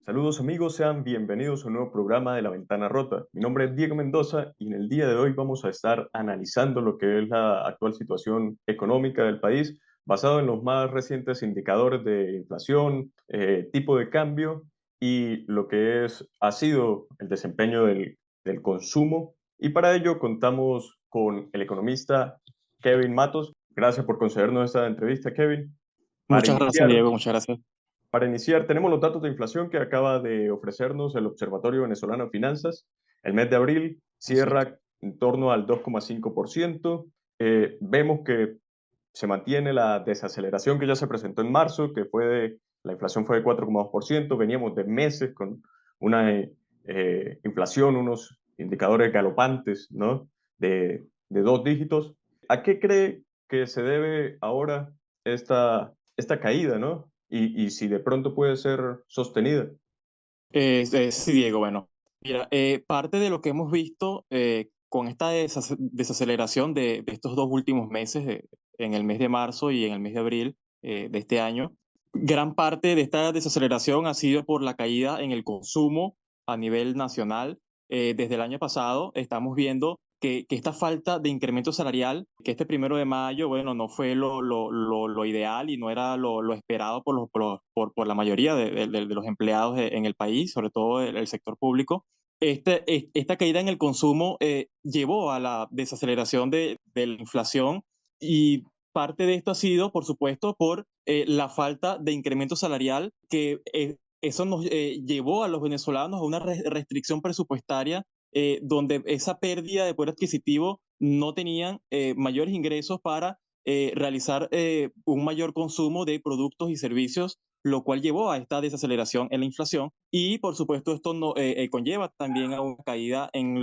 Saludos amigos, sean bienvenidos a un nuevo programa de La Ventana Rota. Mi nombre es Diego Mendoza y en el día de hoy vamos a estar analizando lo que es la actual situación económica del país, basado en los más recientes indicadores de inflación, tipo de cambio y lo que ha sido el desempeño del consumo. Y para ello contamos con el economista Kevin Matos. Gracias por concedernos esta entrevista, Kevin. Para Muchas gracias, iniciar, Diego, muchas gracias. tenemos los datos de inflación que acaba de ofrecernos el Observatorio Venezolano de Finanzas. El mes de abril Así es. cierra en torno al 2,5%. Vemos que se mantiene la desaceleración que ya se presentó en marzo, la inflación fue de 4,2%. Veníamos de meses con una inflación, unos indicadores galopantes, ¿no? De dos dígitos. ¿A qué cree que se debe ahora esta caída, ¿no? Y si de pronto puede ser sostenida. Sí, Diego, bueno, mira, parte de lo que hemos visto con esta desaceleración de estos dos últimos meses, en el mes de marzo y en el mes de abril de este año, gran parte de esta desaceleración ha sido por la caída en el consumo a nivel nacional. Desde el año pasado estamos viendo que esta falta de incremento salarial, que este 1 de mayo, bueno, no fue lo ideal y no era lo esperado por la mayoría de los empleados en el país, sobre todo el sector público. Esta caída en el consumo llevó a la desaceleración de la inflación, y parte de esto ha sido, por supuesto, por la falta de incremento salarial, que eso nos llevó a los venezolanos a una restricción presupuestaria, donde esa pérdida de poder adquisitivo no tenían mayores ingresos para realizar un mayor consumo de productos y servicios, lo cual llevó a esta desaceleración en la inflación. Y por supuesto esto no, conlleva también a una caída en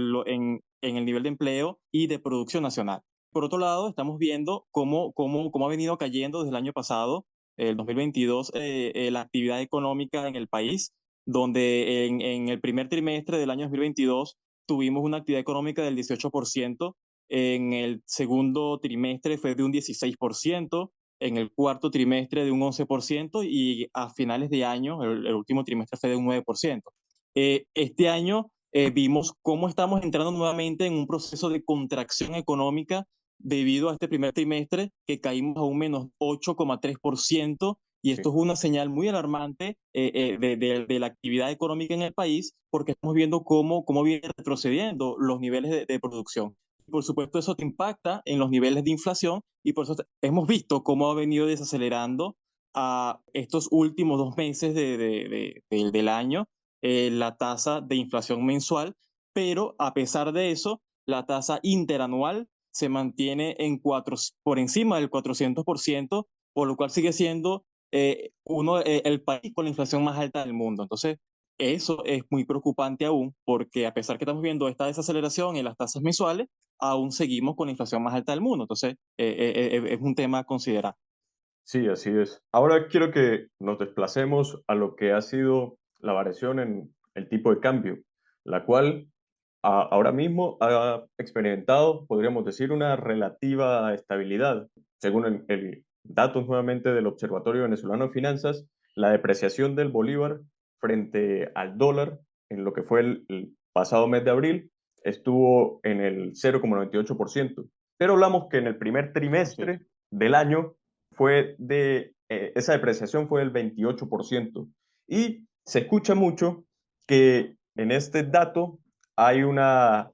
el nivel de empleo y de producción nacional. Por otro lado, estamos viendo cómo ha venido cayendo desde el año pasado, el 2022, la actividad económica en el país, donde en el primer trimestre del año 2022 tuvimos una actividad económica del 18%, en el segundo trimestre fue de un 16%, en el cuarto trimestre de un 11% y a finales de año, el último trimestre fue de un 9%. Este año vimos cómo estamos entrando nuevamente en un proceso de contracción económica debido a este primer trimestre, que caímos a un menos 8,3%, y Sí. esto es una señal muy alarmante de la actividad económica en el país, porque estamos viendo cómo vienen retrocediendo los niveles de producción. Por supuesto, eso te impacta en los niveles de inflación, y por eso hemos visto cómo ha venido desacelerando a estos últimos 2 meses del año la tasa de inflación mensual, pero a pesar de eso, la tasa interanual se mantiene por encima del 400%, por lo cual sigue siendo el país con la inflación más alta del mundo. Entonces, eso es muy preocupante aún, porque a pesar que estamos viendo esta desaceleración en las tasas mensuales, aún seguimos con la inflación más alta del mundo. Entonces, es un tema a considerar. Sí, así es. Ahora quiero que nos desplacemos a lo que ha sido la variación en el tipo de cambio, la cual ahora mismo ha experimentado, podríamos decir, una relativa estabilidad. Según datos nuevamente del Observatorio Venezolano de Finanzas, la depreciación del bolívar frente al dólar en lo que fue el pasado mes de abril estuvo en el 0,98%. Pero hablamos que en el primer Así es. trimestre del año esa depreciación fue del 28%. Y se escucha mucho que en este dato hay una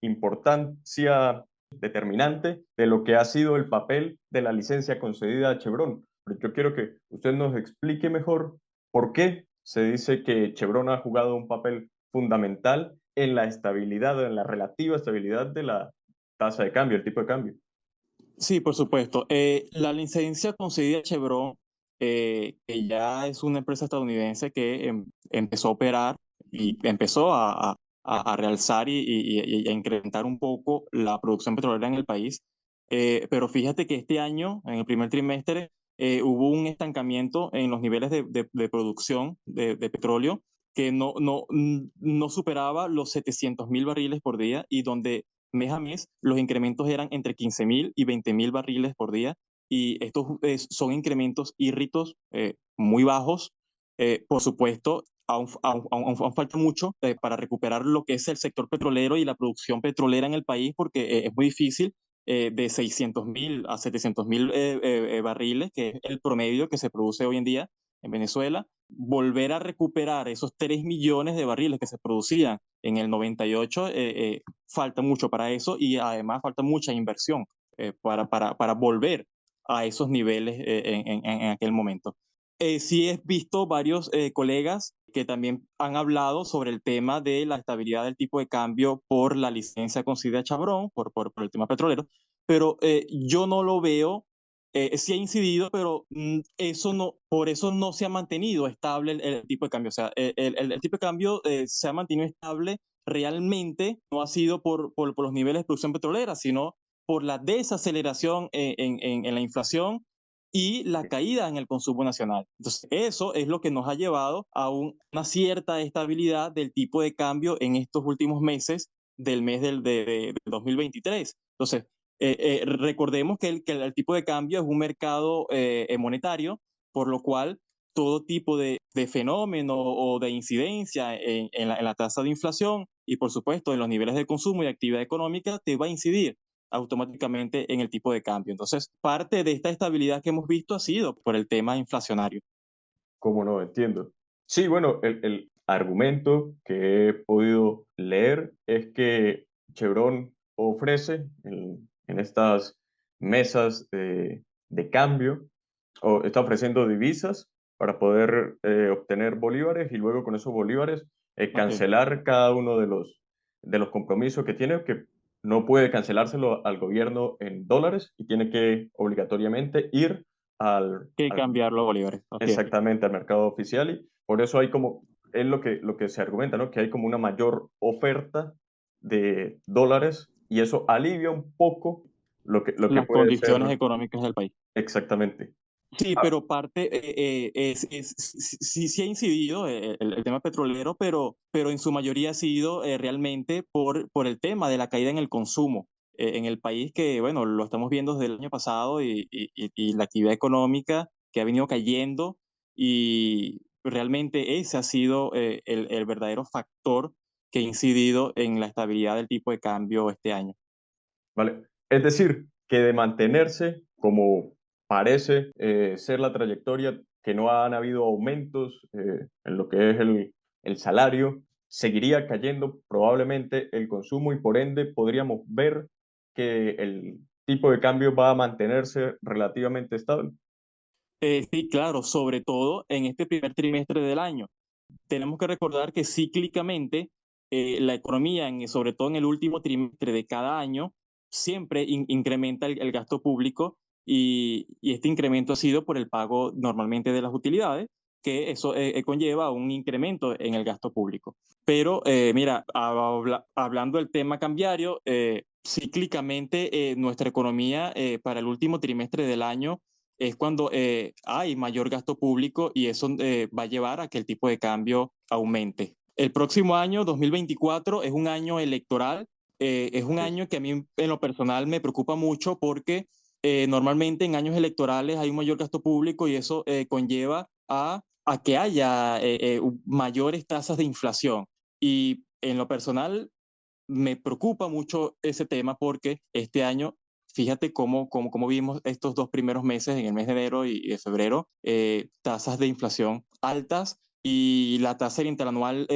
importancia determinante de lo que ha sido el papel de la licencia concedida a Chevron. Pero yo quiero que usted nos explique mejor por qué se dice que Chevron ha jugado un papel fundamental en la estabilidad, en la relativa estabilidad de la tasa de cambio, el tipo de cambio. Sí, por supuesto. La licencia concedida a Chevron, que ya es una empresa estadounidense que empezó a operar y empezó a realzar y a incrementar un poco la producción petrolera en el país. Pero fíjate que este año, en el primer trimestre, hubo un estancamiento en los niveles de producción de petróleo, que no superaba los 700.000 barriles por día, y donde mes a mes los incrementos eran entre 15.000 y 20.000 barriles por día, y estos son incrementos írritos muy bajos. Por supuesto, aún falta mucho para recuperar lo que es el sector petrolero y la producción petrolera en el país, porque es muy difícil de 600.000 a 700.000 barriles, que es el promedio que se produce hoy en día en Venezuela, volver a recuperar esos 3 millones de barriles que se producían en el 98, falta mucho para eso y además falta mucha inversión para volver a esos niveles en aquel momento. Sí he visto varios colegas que también han hablado sobre el tema de la estabilidad del tipo de cambio por la licencia concedida a Chevron, por el tema petrolero, pero yo no lo veo, sí ha incidido, pero eso no, por eso no se ha mantenido estable el tipo de cambio. O sea, el tipo de cambio se ha mantenido estable realmente, no ha sido por los niveles de producción petrolera, sino por la desaceleración en la inflación y la caída en el consumo nacional. Entonces, eso es lo que nos ha llevado a una cierta estabilidad del tipo de cambio en estos últimos meses del mes de 2023. Entonces, recordemos que el tipo de cambio es un mercado monetario, por lo cual todo tipo de fenómeno o de incidencia en la tasa de inflación y, por supuesto, en los niveles de consumo y actividad económica te va a incidir automáticamente en el tipo de cambio. Entonces, parte de esta estabilidad que hemos visto ha sido por el tema inflacionario. ¿Cómo no? Entiendo. Sí, bueno, el argumento que he podido leer es que Chevron ofrece en estas mesas de cambio, o está ofreciendo divisas para poder obtener bolívares y luego con esos bolívares Ok. cancelar cada uno de los compromisos que tiene, que no puede cancelárselo al gobierno en dólares y tiene que obligatoriamente ir Que al cambiar los bolívares. Ok. exactamente al mercado oficial y por eso hay como, es lo que se argumenta, ¿no? Que hay como una mayor oferta de dólares y eso alivia un poco lo que Las puede ser condiciones económicas del país. exactamente. Sí, Ah, pero parte, sí, sí ha incidido el tema petrolero, pero en su mayoría ha sido realmente por el tema de la caída en el consumo en el país, que bueno, lo estamos viendo desde el año pasado y la actividad económica que ha venido cayendo y realmente ese ha sido el verdadero factor que ha incidido en la estabilidad del tipo de cambio este año. vale. Es decir, que de mantenerse como parece ser la trayectoria, que no han habido aumentos en lo que es el salario, seguiría cayendo probablemente el consumo y por ende podríamos ver que el tipo de cambio va a mantenerse relativamente estable. Sí, claro, sobre todo en este primer trimestre del año. Tenemos que recordar que cíclicamente la economía, sobre todo en el último trimestre de cada año, siempre incrementa el gasto público y este incremento ha sido por el pago normalmente de las utilidades, que eso conlleva un incremento en el gasto público. Pero mira, hablando del tema cambiario, cíclicamente nuestra economía para el último trimestre del año es cuando hay mayor gasto público y eso va a llevar a que el tipo de cambio aumente. El próximo año, 2024, es un año electoral, es un Sí. año que a mí en lo personal me preocupa mucho porque normalmente en años electorales hay un mayor gasto público y eso conlleva a que haya mayores tasas de inflación. Y en lo personal me preocupa mucho ese tema porque este año, fíjate cómo vimos estos dos primeros meses, en el mes de enero y de febrero, tasas de inflación altas y la tasa interanual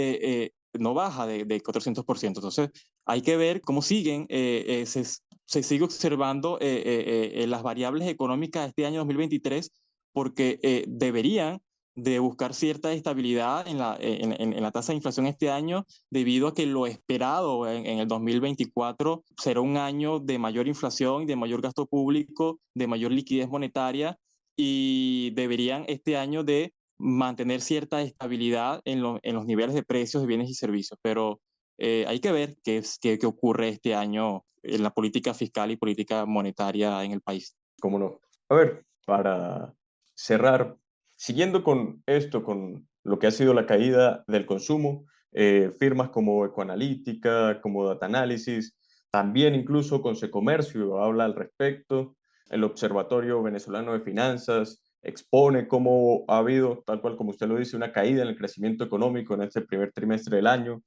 no baja de 400%. Entonces, hay que ver cómo siguen, se sigue observando las variables económicas este año 2023 porque deberían de buscar cierta estabilidad en la tasa de inflación este año debido a que lo esperado en el 2024 será un año de mayor inflación, de mayor gasto público, de mayor liquidez monetaria y deberían este año de mantener cierta estabilidad en los niveles de precios de bienes y servicios. Pero hay que ver qué ocurre este año en la política fiscal y política monetaria en el país. ¿Cómo no? A ver, para cerrar, siguiendo con esto, con lo que ha sido la caída del consumo, firmas como Ecoanalítica, como Data Analysis, también incluso Consecomercio habla al respecto, el Observatorio Venezolano de Finanzas, expone cómo ha habido, tal cual como usted lo dice, una caída en el crecimiento económico en este primer trimestre del año,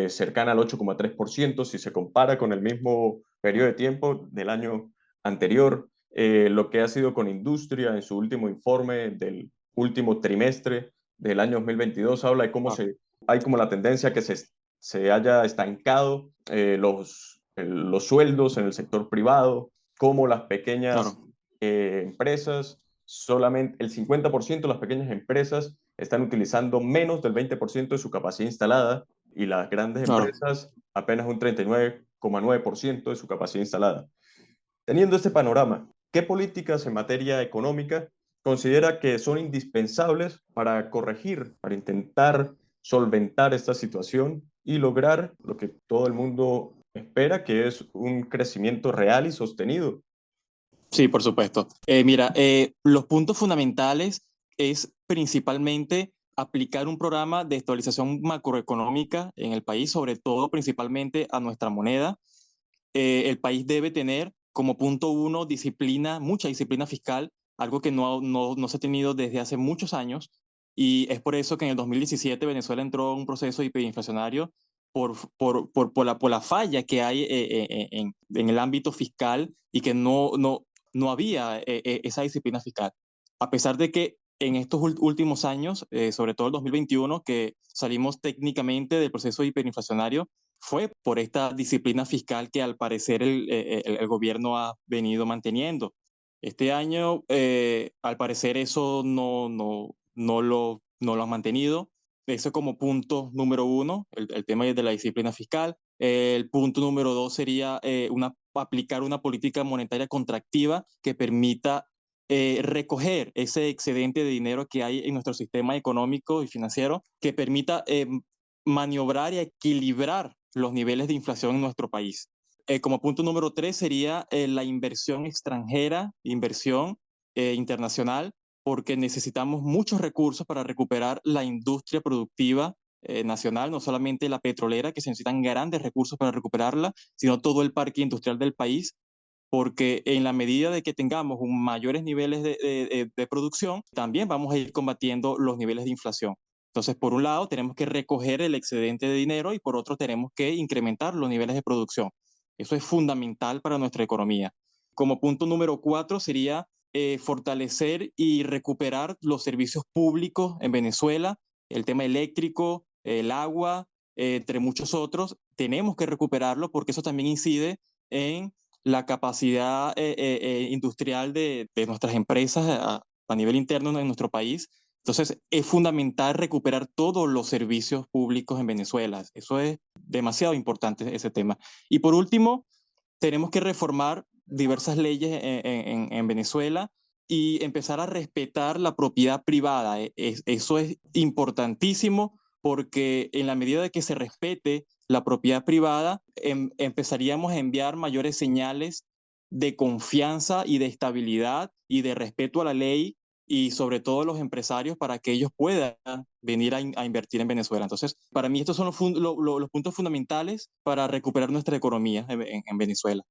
cercana al 8,3% si se compara con el mismo periodo de tiempo del año anterior. Lo que ha sido con industria en su último informe del último trimestre del año 2022 habla de cómo Claro, hay como la tendencia que se haya estancado los sueldos en el sector privado, cómo las pequeñas claro, empresas, solamente el 50% de las pequeñas empresas están utilizando menos del 20% de su capacidad instalada y las grandes claro. empresas apenas un 39,9% de su capacidad instalada. Teniendo este panorama, ¿qué políticas en materia económica considera que son indispensables para corregir, para intentar solventar esta situación y lograr lo que todo el mundo espera, que es un crecimiento real y sostenido? Sí, por supuesto. Mira, los puntos fundamentales es principalmente aplicar un programa de estabilización macroeconómica en el país, sobre todo principalmente a nuestra moneda. El país debe tener como punto uno disciplina, mucha disciplina fiscal, algo que no se ha tenido desde hace muchos años, y es por eso que en el 2017 Venezuela entró en un proceso hiperinflacionario por la falla que hay en el ámbito fiscal y que no había esa disciplina fiscal. A pesar de que en estos últimos años, sobre todo el 2021, que salimos técnicamente del proceso hiperinflacionario, fue por esta disciplina fiscal que al parecer el gobierno ha venido manteniendo. Este año, al parecer, eso no lo han mantenido. Eso como punto número uno, el tema de la disciplina fiscal. El punto número dos sería aplicar una política monetaria contractiva que permita recoger ese excedente de dinero que hay en nuestro sistema económico y financiero, que permita maniobrar y equilibrar los niveles de inflación en nuestro país. Como punto número tres sería la inversión extranjera, inversión internacional, porque necesitamos muchos recursos para recuperar la industria productiva nacional, no solamente la petrolera, que se necesitan grandes recursos para recuperarla, sino todo el parque industrial del país, porque en la medida de que tengamos mayores niveles de producción, también vamos a ir combatiendo los niveles de inflación. Entonces, por un lado, tenemos que recoger el excedente de dinero y por otro, tenemos que incrementar los niveles de producción. Eso es fundamental para nuestra economía. Como punto número cuatro sería fortalecer y recuperar los servicios públicos en Venezuela, el tema eléctrico, el agua, entre muchos otros. Tenemos que recuperarlo porque eso también incide en la capacidad industrial de nuestras empresas a nivel interno en nuestro país. Entonces, es fundamental recuperar todos los servicios públicos en Venezuela. Eso es demasiado importante, ese tema. Y por último, tenemos que reformar diversas leyes en Venezuela y empezar a respetar la propiedad privada. Eso es importantísimo porque en la medida de que se respete la propiedad privada, empezaríamos a enviar mayores señales de confianza y de estabilidad y de respeto a la ley y sobre todo a los empresarios para que ellos puedan venir a invertir en Venezuela. Entonces, para mí estos son los puntos fundamentales para recuperar nuestra economía en Venezuela.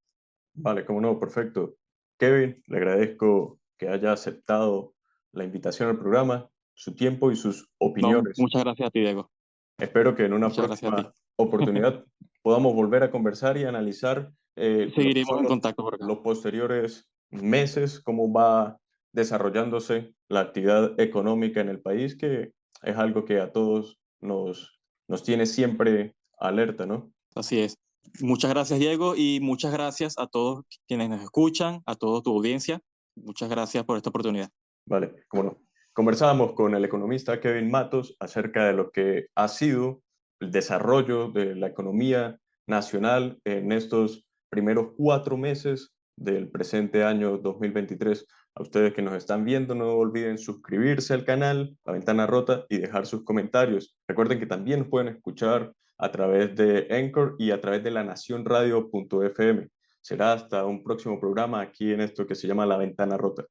Vale, cómo no, perfecto. Kevin, le agradezco que haya aceptado la invitación al programa, su tiempo y sus No, opiniones. muchas gracias a ti, Diego. Espero que en una Muchas gracias a ti. próxima oportunidad podamos volver a conversar y analizar lo que Seguiremos son en contacto por acá. los posteriores meses, cómo va desarrollándose la actividad económica en el país, que es algo que a todos nos tiene siempre alerta, ¿no? Así es. Muchas gracias, Diego, y muchas gracias a todos quienes nos escuchan, a toda tu audiencia. Muchas gracias por esta oportunidad. Vale, cómo no. Conversábamos con el economista Kevin Matos acerca de lo que ha sido el desarrollo de la economía nacional en estos primeros 4 meses del presente año 2023. A ustedes que nos están viendo, no olviden suscribirse al canal La Ventana Rota y dejar sus comentarios. Recuerden que también nos pueden escuchar a través de Anchor y a través de lanacionradio.fm. Será hasta un próximo programa aquí en esto que se llama La Ventana Rota.